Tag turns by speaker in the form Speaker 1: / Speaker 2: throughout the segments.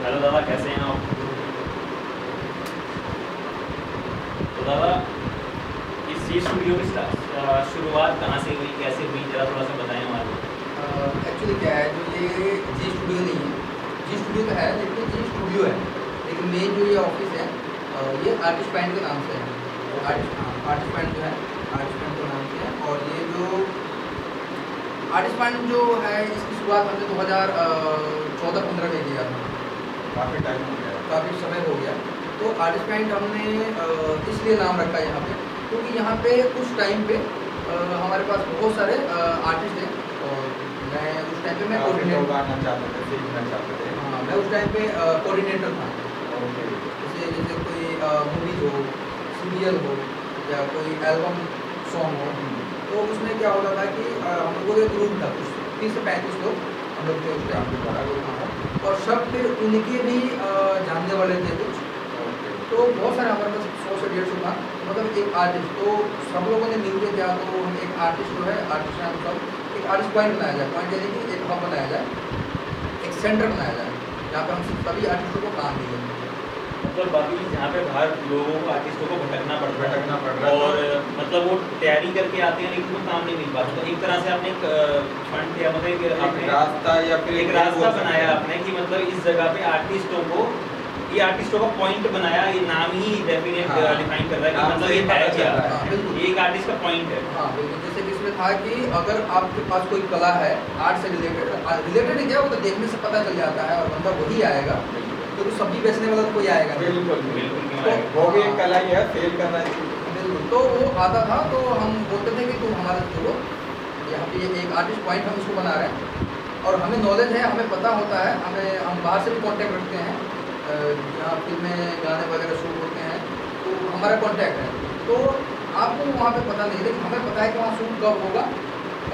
Speaker 1: Hello दादा, कैसे हैं आप? तो दादा, इस जी स्टूडियो की शुरुआत कहाँ से हुई, कैसे हुई, ज़रा थोड़ा सा बताएं हमारे को।
Speaker 2: एक्चुअली क्या है, जो ये जी स्टूडियो नहीं है, जी स्टूडियो तो है लेकिन जी स्टूडियो है, लेकिन मेन जो ये ऑफिस है ये आर्टिस्ट पॉइंट के नाम से है। आर्टिस्ट, हाँ, आर्टिस्ट पॉइंट जो है आर्टिस्ट पॉइंट के नाम से है। और ये जो आर्टिस्ट पॉइंट जो है इसकी शुरुआत हमने 2014-15 में किया था।
Speaker 3: काफ़ी टाइम हो गया,
Speaker 2: काफ़ी समय हो गया। तो आर्टिस्ट पॉइंट हमने इसलिए नाम रखा है यहाँ पे, क्योंकि यहाँ पे उस टाइम पे हमारे पास बहुत सारे आर्टिस्ट हैं। और मैं उस टाइम पे मैं कोऑर्डिनेटर
Speaker 3: आना चाहते थे, सीखना चाहते थे।
Speaker 2: हाँ, मैं उस टाइम पे कोऑर्डिनेटर था।
Speaker 3: ओके।
Speaker 2: जैसे कोई मूवीज़ हो, सीरियल हो या कोई एल्बम सॉन्ग हो, तो उसमें क्या होता था कि हम लोगों का एक ग्रुप था, कुछ 30 से 35 लोग हम लोग थे उस टाइम पे, बड़ा ग्रुप था। और सब फिर उनके भी जानने वाले थे कुछ, तो बहुत सारे हमारे पास 100 से 150 था, मतलब एक आर्टिस्ट। तो सब लोगों ने मिल के क्या, तो हम एक आर्टिस्ट जो है, आर्टिस्ट हैं हम सब, एक आर्टिस्ट पॉइंट बनाया जाए। पॉइंट यानी कि एक हब बनाया जाए, एक सेंटर बनाया जाए, जहाँ पे हम सभी आर्टिस्टों को काम दिए।
Speaker 1: मतलब अभी जहाँ पे बाहर लोगों को, आर्टिस्टों को भटकना पड़ रहा है,
Speaker 3: और
Speaker 1: और मतलब वो तैयारी करके आते हैं लेकिन वो काम नहीं मिल पाता। तो एक तरह से आपने एक फंड या मतलब
Speaker 3: एक रास्ता या फिर
Speaker 1: एक रास्ता बनाया आपने कि मतलब इस जगह पे आर्टिस्टों को, ये आर्टिस्टों का पॉइंट बनाया। ये नाम ही डेफिनेट
Speaker 2: हाँ,
Speaker 1: डिफाइन कर रहा है कि
Speaker 3: नाम
Speaker 1: मतलब
Speaker 3: से
Speaker 1: ये
Speaker 3: ही
Speaker 1: है
Speaker 3: पता
Speaker 1: क्या,
Speaker 3: चल रहा
Speaker 2: है।
Speaker 1: ये एक आर्टिस्ट का पॉइंट है।
Speaker 2: हाँ बिल्कुल, जैसे कि इसमें था कि अगर आपके पास कोई कला है, आर्ट से रिलेटेड है, क्या वो तो देखने से पता चल जाता है, और बंदा वही आएगा, क्योंकि सब्जी बेचने वाला तो कोई आएगा नहीं।
Speaker 3: बिल्कुल
Speaker 1: बिल्कुल क्यों
Speaker 2: तो
Speaker 1: आएगा।
Speaker 3: वो भी एक कला ही है, फेल करना चाहिए।
Speaker 2: बिल्कुल, तो वो आता था, तो हम बोलते थे कि तुम हमारे जुड़ो, यहाँ पे एक आर्टिस्ट पॉइंट हम इसको बना रहे हैं, और हमें नॉलेज है, हमें पता होता है, हम बाहर से भी कांटेक्ट रखते हैं, जहाँ फिल्में गाने वगैरह शूट होते हैं, तो हमारा कांटेक्ट है। तो आपको वहाँ पे पता नहीं, लेकिन हमें पता है कि वहाँ शूट कब होगा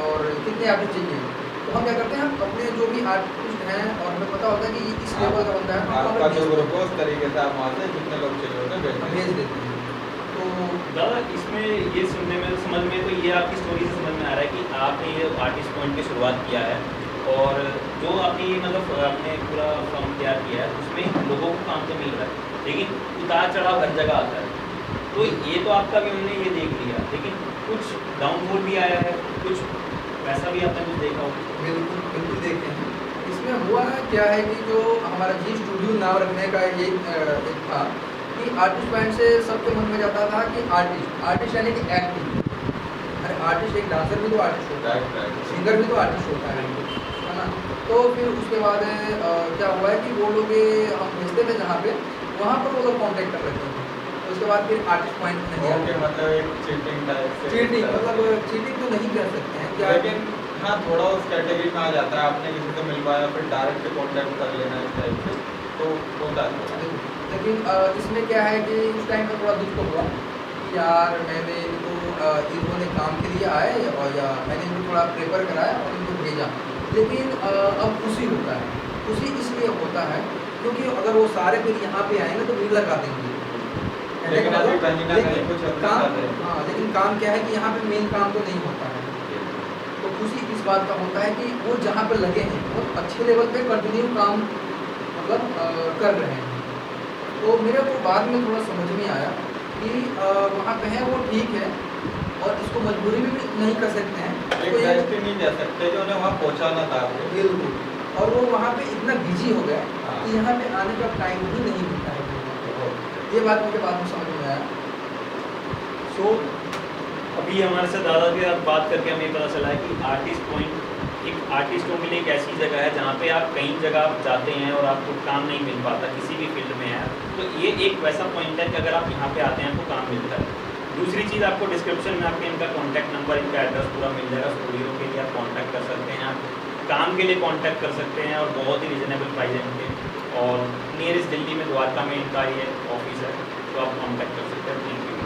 Speaker 2: और कितने आर्टिस्ट चाहिए। तो हम क्या करते हैं, हम अपने जो भी आर्टिस्ट हैं, और हमें पता होता है कि इस लेवल का बंदा है, तो
Speaker 3: आपका जो
Speaker 2: हमें
Speaker 3: ग्रुप है उस तरीके से आप वहाँ से जितने लोग चाहिए होते हैं
Speaker 2: भेज देते हैं। तो
Speaker 1: दादा, इसमें ये सुनने में, समझ में, तो ये आपकी स्टोरी से समझ में आ रहा है कि आपने ये आर्टिस्ट पॉइंट की शुरुआत किया है, और जो आपने ये मतलब आपने पूरा फॉर्म तैयार किया है, उसमें लोगों को काम तो मिल रहा है, लेकिन उतार चढ़ाव हर जगह आता है। तो ये तो आपका भी हमने ये देख लिया, लेकिन कुछ डाउनफॉल भी आया है, कुछ वैसा भी आपने कुछ देखा हो।
Speaker 2: बिल्कुल बिल्कुल देखे हैं। इसमें हुआ क्या है कि जो हमारा जी स्टूडियो नाम रखने का ये एक था कि आर्टिस्ट पॉइंट से सबके मन में जाता था कि आर्टिस्ट यानी कि एक्टिंग। अरे आर्टिस्ट एक डांसर भी तो आर्टिस्ट होता है, सिंगर भी तो आर्टिस्ट होता है ना। तो फिर उसके बाद क्या हुआ है कि वो लोग हम भेजते थे जहाँ पे, वहाँ पर वो लोग कॉन्टेक्ट कर रहे थे। तो उसके बाद फिर आर्टिस्ट पॉइंट में दिया।
Speaker 3: ओके, मतलब एक चीटिंग टाइप से।
Speaker 2: चीटिंग मतलब चीटिंग तो नहीं कर सकते हैं क्या,
Speaker 3: लेकिन हाँ, थोड़ा उस कैटेगरी में आ जाता है। आपने किसी से मिल पाया, फिर डायरेक्ट कांटेक्ट कर लेना इस टाइप से, तो होता है।
Speaker 2: लेकिन इसमें क्या है कि उस टाइम पे थोड़ा दुख तो हुआ कि यार मैंने इनको इन्होंने काम के लिए आए, और या मैंने इनको थोड़ा प्रेफर कराया और इनको भेजा। लेकिन अब खुशी होता है, खुशी इसलिए होता है क्योंकि अगर वो सारे फिर यहाँ पे आएंगे तो भीड़ लगा देंगे।
Speaker 3: लेकिन अभी कहीं ना कहीं कुछ अपना
Speaker 2: काम,
Speaker 3: कर रहे हैं।
Speaker 2: हाँ, लेकिन काम क्या है कि यहाँ पे मेन काम तो नहीं होता है। तो खुशी इस बात का होता है कि वो जहाँ पे लगे हैं वो अच्छे लेवल पे कंटिन्यू काम मतलब कर रहे हैं। तो मेरे को बाद में थोड़ा समझ में आया कि वहाँ पे है वो ठीक है, और इसको मजबूरी में भी नहीं कर सकते हैं।
Speaker 3: एक
Speaker 2: तो ये
Speaker 3: बेस्ट नहीं जा सकते जो उन्हें वहाँ पहुँचाना था आपको।
Speaker 2: बिल्कुल, और वो वहाँ पे इतना बिजी हो गया
Speaker 3: हाँ।
Speaker 2: कि यहाँ पे आने का टाइम भी नहीं मिलता है। ये बात मुझे बाद में समझ में आया।
Speaker 1: सो अभी हमारे साथ दादा के साथ बात करके हमें पता चला है कि आर्टिस्ट पॉइंट एक आर्टिस्टों के लिए एक ऐसी जगह है जहाँ पे आप कई जगह आप जाते हैं और आपको काम नहीं मिल पाता, किसी भी फील्ड में है, तो ये एक वैसा पॉइंट है कि अगर आप यहाँ पे आते हैं आपको काम मिलता है। दूसरी चीज़, आपको डिस्क्रिप्शन में आपके इनका कॉन्टैक्ट नंबर, इनका एड्रेस पूरा मिल जाएगा। स्टूडियो के लिए आप कॉन्टैक्ट कर सकते हैं, आप काम के लिए कॉन्टैक्ट कर सकते हैं, और बहुत ही रिजनेबल प्राइस है इनके। और नियरेस्ट दिल्ली में द्वारका में इनका ये ऑफिस है, तो आप कॉन्टैक्ट कर सकते हैं। Thank you.